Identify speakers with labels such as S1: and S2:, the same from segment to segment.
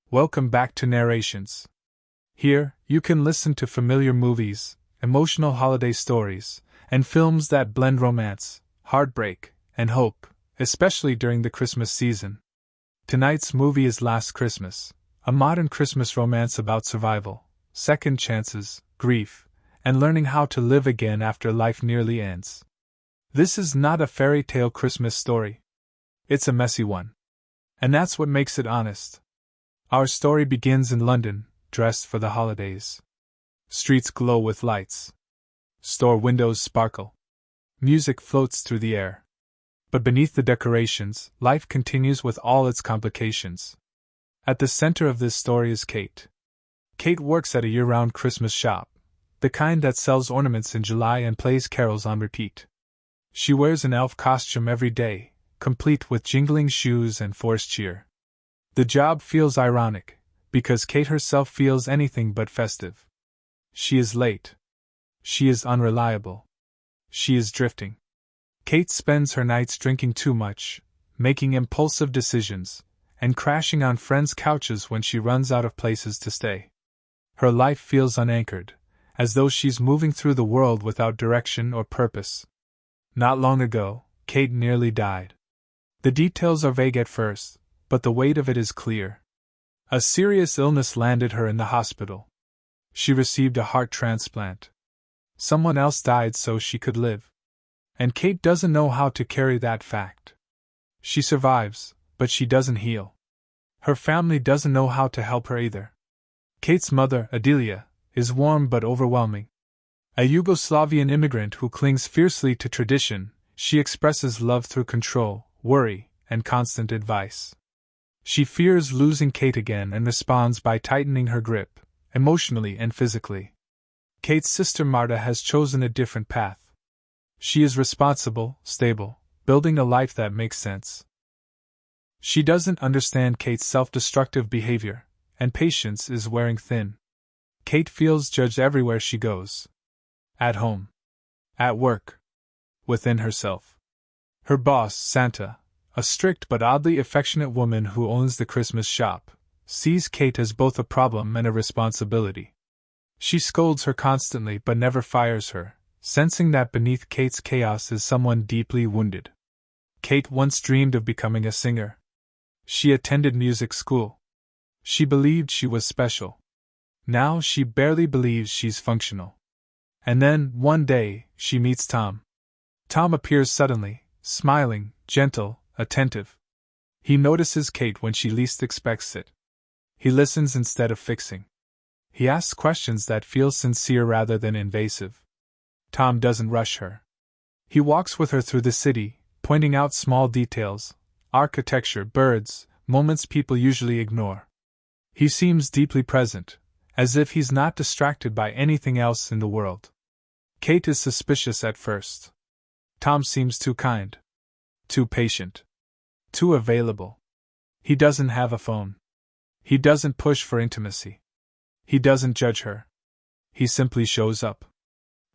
S1: Welcome back to Narrations. Here, you can listen to familiar movies, emotional holiday stories, and films that blend romance, heartbreak, and hope, especially during the Christmas season. Tonight's movie is Last Christmas, a modern Christmas romance about survival, second chances, grief, and learning how to live again after life nearly ends. This is not a fairy tale Christmas story. It's a messy one. And that's what makes it honest. Our story begins in London, dressed for the holidays. Streets glow with lights. Store windows sparkle. Music floats through the air. But beneath the decorations, life continues with all its complications. At the center of this story is Kate. Kate works at a year-round Christmas shop, the kind that sells ornaments in July and plays carols on repeat. She wears an elf costume every day, complete with jingling shoes and forced cheer. The job feels ironic, because Kate herself feels anything but festive. She is late. She is unreliable. She is drifting. Kate spends her nights drinking too much, making impulsive decisions, and crashing on friends' couches when she runs out of places to stay. Her life feels unanchored, as though she's moving through the world without direction or purpose. Not long ago, Kate nearly died. The details are vague at first, but the weight of it is clear. A serious illness landed her in the hospital. She received a heart transplant. Someone else died so she could live. And Kate doesn't know how to carry that fact. She survives, but she doesn't heal. Her family doesn't know how to help her either. Kate's mother, Adelia, is warm but overwhelming. A Yugoslavian immigrant who clings fiercely to tradition, she expresses love through control, worry, and constant advice. She fears losing Kate again and responds by tightening her grip, emotionally and physically. Kate's sister Marta has chosen a different path. She is responsible, stable, building a life that makes sense. She doesn't understand Kate's self-destructive behavior, and patience is wearing thin. Kate feels judged everywhere she goes. At home. At work. Within herself. Her boss, Santa, a strict but oddly affectionate woman who owns the Christmas shop, sees Kate as both a problem and a responsibility. She scolds her constantly but never fires her, sensing that beneath Kate's chaos is someone deeply wounded. Kate once dreamed of becoming a singer. She attended music school. She believed she was special. Now she barely believes she's functional. And then, one day, she meets Tom. Tom appears suddenly, smiling, gentle, attentive. He notices Kate when she least expects it. He listens instead of fixing. He asks questions that feel sincere rather than invasive. Tom doesn't rush her. He walks with her through the city, pointing out small details, architecture, birds, moments people usually ignore. He seems deeply present, as if he's not distracted by anything else in the world. Kate is suspicious at first. Tom seems too kind. Too patient. Too available. He doesn't have a phone. He doesn't push for intimacy. He doesn't judge her. He simply shows up.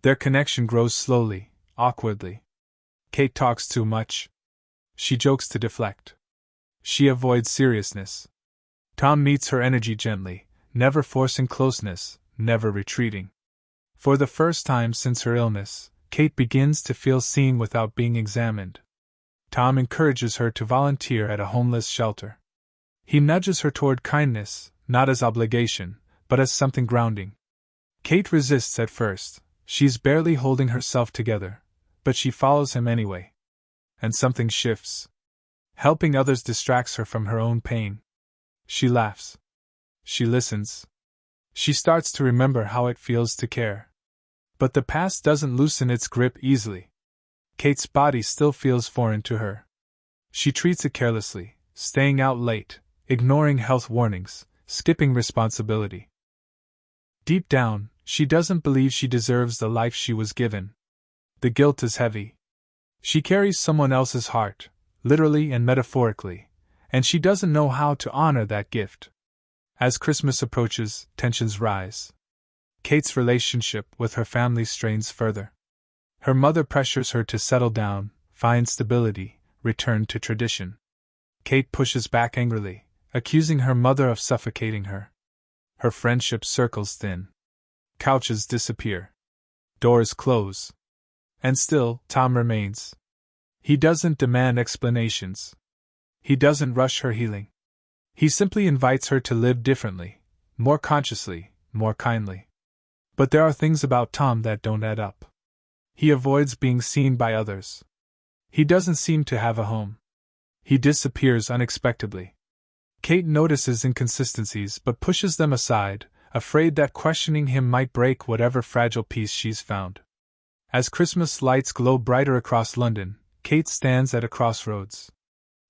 S1: Their connection grows slowly, awkwardly. Kate talks too much. She jokes to deflect. She avoids seriousness. Tom meets her energy gently, never forcing closeness, never retreating. For the first time since her illness, Kate begins to feel seen without being examined. Tom encourages her to volunteer at a homeless shelter. He nudges her toward kindness, not as obligation, but as something grounding. Kate resists at first. She's barely holding herself together, but she follows him anyway. And something shifts. Helping others distracts her from her own pain. She laughs. She listens. She starts to remember how it feels to care. But the past doesn't loosen its grip easily. Kate's body still feels foreign to her. She treats it carelessly, staying out late, ignoring health warnings, skipping responsibility. Deep down, she doesn't believe she deserves the life she was given. The guilt is heavy. She carries someone else's heart, literally and metaphorically, and she doesn't know how to honor that gift. As Christmas approaches, tensions rise. Kate's relationship with her family strains further. Her mother pressures her to settle down, find stability, return to tradition. Kate pushes back angrily, accusing her mother of suffocating her. Her friendship circles thin. Couches disappear. Doors close. And still, Tom remains. He doesn't demand explanations. He doesn't rush her healing. He simply invites her to live differently, more consciously, more kindly. But there are things about Tom that don't add up. He avoids being seen by others. He doesn't seem to have a home. He disappears unexpectedly. Kate notices inconsistencies but pushes them aside, afraid that questioning him might break whatever fragile peace she's found. As Christmas lights glow brighter across London, Kate stands at a crossroads.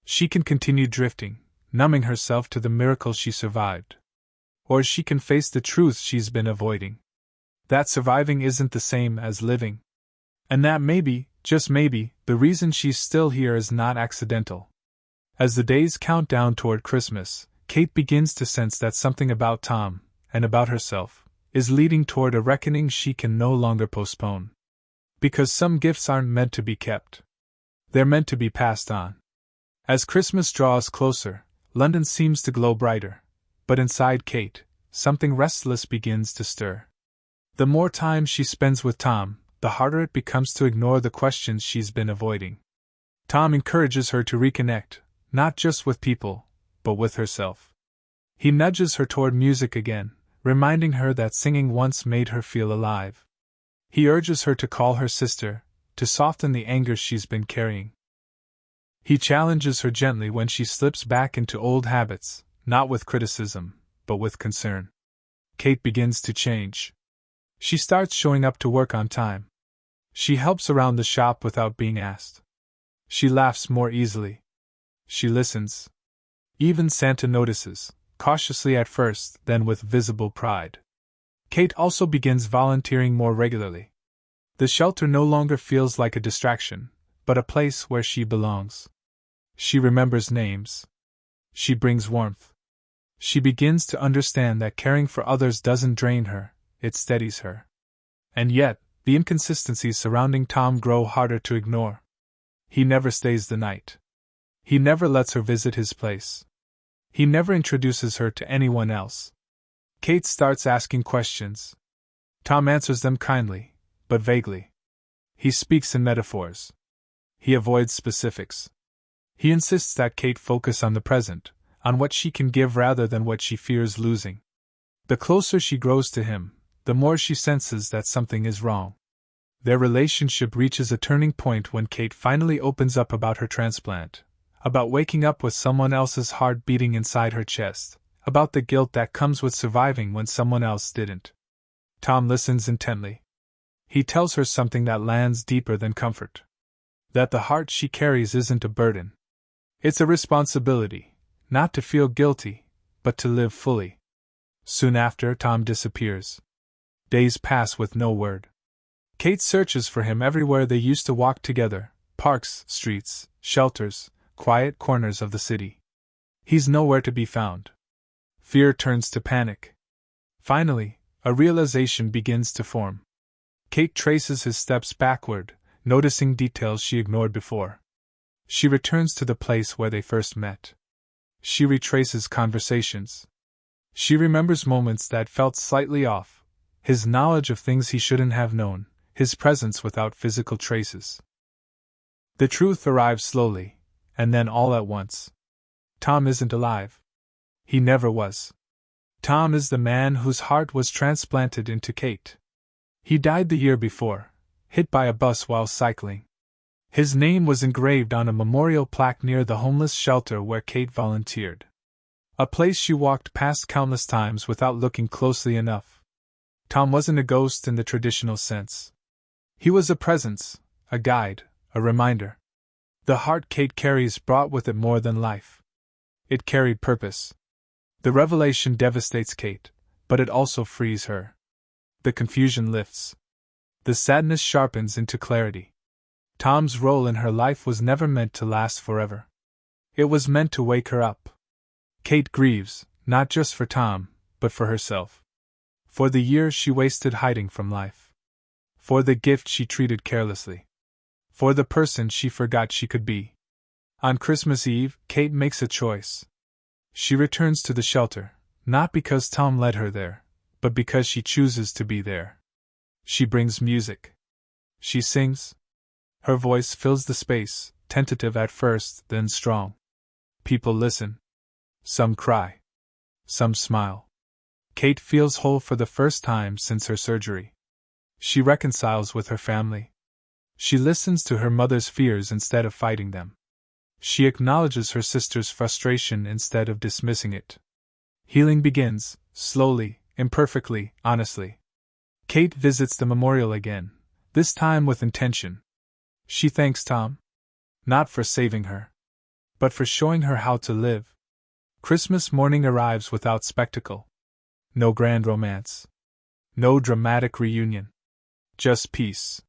S1: She can continue drifting, numbing herself to the miracle she survived. Or she can face the truth she's been avoiding. That surviving isn't the same as living. And that maybe, just maybe, the reason she's still here is not accidental. As the days count down toward Christmas, Kate begins to sense that something about Tom, and about herself, is leading toward a reckoning she can no longer postpone. Because some gifts aren't meant to be kept. They're meant to be passed on. As Christmas draws closer, London seems to glow brighter, but inside Kate, something restless begins to stir. The more time she spends with Tom, the harder it becomes to ignore the questions she's been avoiding. Tom encourages her to reconnect, not just with people, but with herself. He nudges her toward music again, reminding her that singing once made her feel alive. He urges her to call her sister, to soften the anger she's been carrying. He challenges her gently when she slips back into old habits, not with criticism, but with concern. Kate begins to change. She starts showing up to work on time. She helps around the shop without being asked. She laughs more easily. She listens. Even Santa notices, cautiously at first, then with visible pride. Kate also begins volunteering more regularly. The shelter no longer feels like a distraction, but a place where she belongs. She remembers names. She brings warmth. She begins to understand that caring for others doesn't drain her, it steadies her. And yet, the inconsistencies surrounding Tom grow harder to ignore. He never stays the night. He never lets her visit his place. He never introduces her to anyone else. Kate starts asking questions. Tom answers them kindly, but vaguely. He speaks in metaphors. He avoids specifics. He insists that Kate focus on the present, on what she can give rather than what she fears losing. The closer she grows to him, the more she senses that something is wrong. Their relationship reaches a turning point when Kate finally opens up about her transplant, about waking up with someone else's heart beating inside her chest, about the guilt that comes with surviving when someone else didn't. Tom listens intently. He tells her something that lands deeper than comfort. That the heart she carries isn't a burden. It's a responsibility, not to feel guilty, but to live fully. Soon after, Tom disappears. Days pass with no word. Kate searches for him everywhere they used to walk together, parks, streets, shelters, quiet corners of the city. He's nowhere to be found. Fear turns to panic. Finally, a realization begins to form. Kate traces his steps backward, noticing details she ignored before. She returns to the place where they first met. She retraces conversations. She remembers moments that felt slightly off, his knowledge of things he shouldn't have known, his presence without physical traces. The truth arrives slowly, and then all at once. Tom isn't alive. He never was. Tom is the man whose heart was transplanted into Kate. He died the year before, hit by a bus while cycling. His name was engraved on a memorial plaque near the homeless shelter where Kate volunteered. A place she walked past countless times without looking closely enough. Tom wasn't a ghost in the traditional sense. He was a presence, a guide, a reminder. The heart Kate carries brought with it more than life. It carried purpose. The revelation devastates Kate, but it also frees her. The confusion lifts. The sadness sharpens into clarity. Tom's role in her life was never meant to last forever. It was meant to wake her up. Kate grieves, not just for Tom, but for herself. For the years she wasted hiding from life. For the gift she treated carelessly. For the person she forgot she could be. On Christmas Eve, Kate makes a choice. She returns to the shelter, not because Tom led her there, but because she chooses to be there. She brings music. She sings. Her voice fills the space, tentative at first, then strong. People listen. Some cry. Some smile. Kate feels whole for the first time since her surgery. She reconciles with her family. She listens to her mother's fears instead of fighting them. She acknowledges her sister's frustration instead of dismissing it. Healing begins, slowly, imperfectly, honestly. Kate visits the memorial again, this time with intention. She thanks Tom. Not for saving her, but for showing her how to live. Christmas morning arrives without spectacle. No grand romance. No dramatic reunion. Just peace.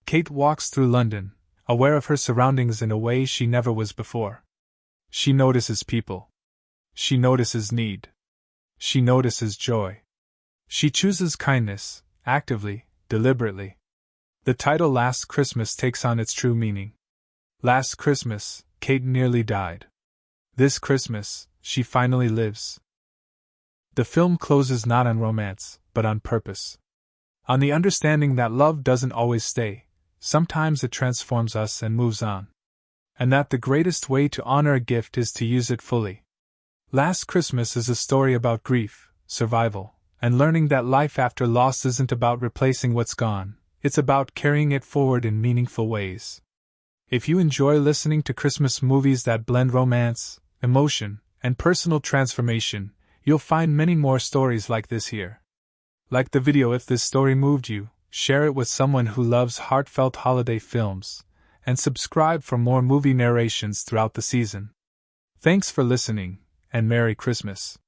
S1: Kate walks through London, aware of her surroundings in a way she never was before. She notices people. She notices need. She notices joy. She chooses kindness, actively, deliberately. The title Last Christmas takes on its true meaning. Last Christmas, Kate nearly died. This Christmas, she finally lives. The film closes not on romance, but on purpose. On the understanding that love doesn't always stay, sometimes it transforms us and moves on. And that the greatest way to honor a gift is to use it fully. Last Christmas is a story about grief, survival, and learning that life after loss isn't about replacing what's gone, it's about carrying it forward in meaningful ways. If you enjoy listening to Christmas movies that blend romance, emotion, and personal transformation, you'll find many more stories like this here. Like the video if this story moved you, share it with someone who loves heartfelt holiday films, and subscribe for more movie narrations throughout the season. Thanks for listening, and Merry Christmas.